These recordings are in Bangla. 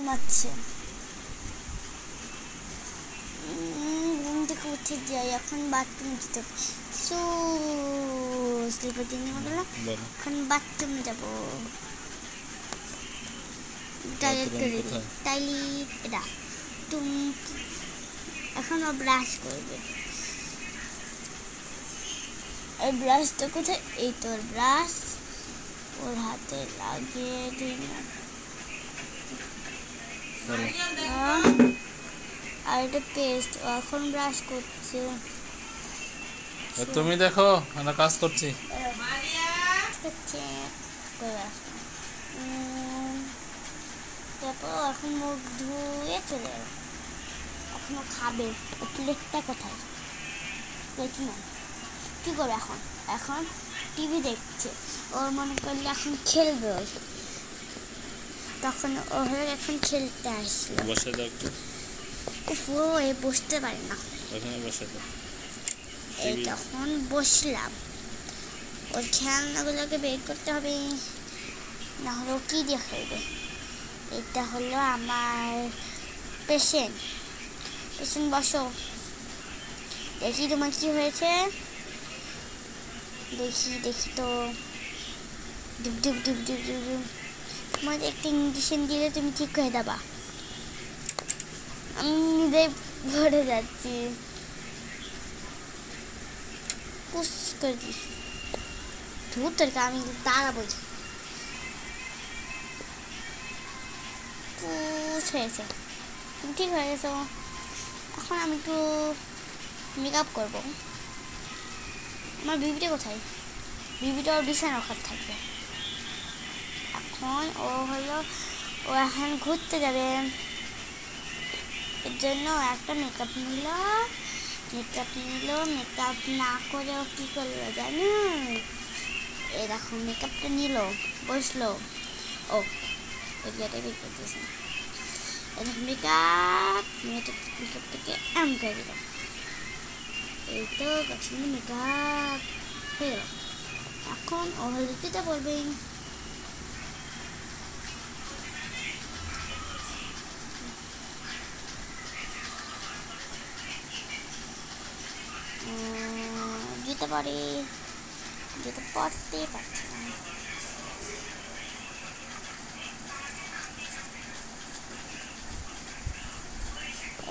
ঘুমাচ্ছে। ঘুম থেকে উঠে যাই, এখন বাথরুম যেতে হবে। স্লিপার দিয়ে নেওয়া গেল, এখন বাথরুম যাবো। টয়লেট এটা এখন ও ব্রাশ করবে। এই ব্রাশটা কোথায়? এই তোর ব্রাশ ওর হাতে লাগিয়ে দিন। আর এটা পেস্ট, এখন ব্রাশ করছে। তুমি দেখো আমরা কাজ করছি। তারপর এখন মুখ ধুয়ে চলে যাবে। এখনো খাবে। প্লেটটা কোথায়? প্লেট না, কি করবে এখন? এখন টিভি দেখছে। ওর মনে করলে এখন খেলবে। ওই তখন ও হয়ে এখন খেলতে আসলো। বসে দাও একটু। ও এ বসতে পারে না। ওখানে বসে দাও। এই তখন বসলাম। ওর খেলনাগুলোকে বের করতে হবে, না হলে ও কি দিয়ে খেলবে। এটা হলো আমার পেশেন্ট। পেশেন্ট বসো, দেখি তোমার কি হয়েছে। দেখি তো। ডুব ডুব ডুব ডুব ডুব ডুব। তোমার একটা ইঞ্জেকশন দিলে তুমি ঠিক হয়ে যাবা। আমি নিজেই পড়ে যাচ্ছি। পুশ করে দিস। ধুর তোরকে আমি দাঁড়াবো। পুশ হয়েছে, তুমি ঠিক হয়ে গেছো। এখন আমি একটু মেকআপ করবো। আমার বিবিটা কোথায়? বিবিটা ওর বিছানার ওখানে থাকবে। এখন ও এখন ঘুরতে যাবে। এর জন্য একটা মেকআপ নিল। মেকআপ না করে ও কী করলো জানো? এরকম মেকআপটা নিল, বসলো। ও এগুলোটাই বের করে দিয়েছে। এরকম মেকআপটাকে এম করে দিল। এই তো গাছের মেকআপ হয়ে গেল। এখন ও হলদিটা বলবেন। যেতে পারে, যেতে পারতে পারছে না।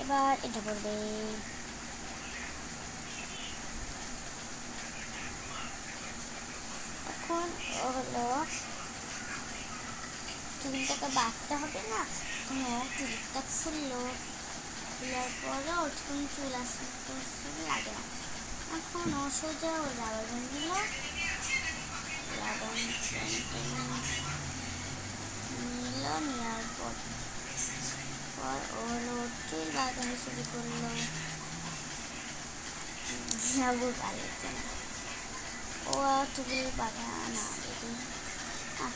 এবার এটা বলবে। এখন ও হলো চুলটাকে বাঁধতে হবে না, চুলটা খুললো। খোলার পরে ওর চুল আসতে লাগে না। এখন ও সোজা ও রাবার ব্যান্ড নিল। নেওয়ার পর ও হলো চুল বাঁধানো শুরু করলো। ও চুল বাঁধা না বেঁধে,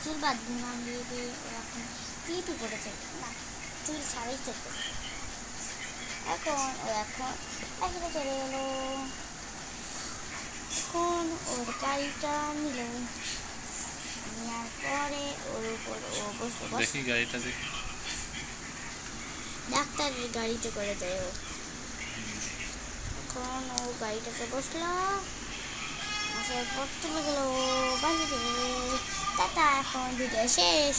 চুল বাঁধবে না বেঁধে ও এখন ক্লিপই করেছে না, চুল ছাড়াই চলতে। এখন এখানে চলে গেল। এখন ওর গাড়িটা নিল, নেওয়ার পরে ওর উপর ও বসলো। দেখি গাড়িটা দেখি। ডাক্তারের গাড়িতে করে দেয় ও। এখন ও গাড়িটাতে বসলো, বসার পর চলে গেল বাড়িতে। টাটা, এখন ভিডিও শেষ।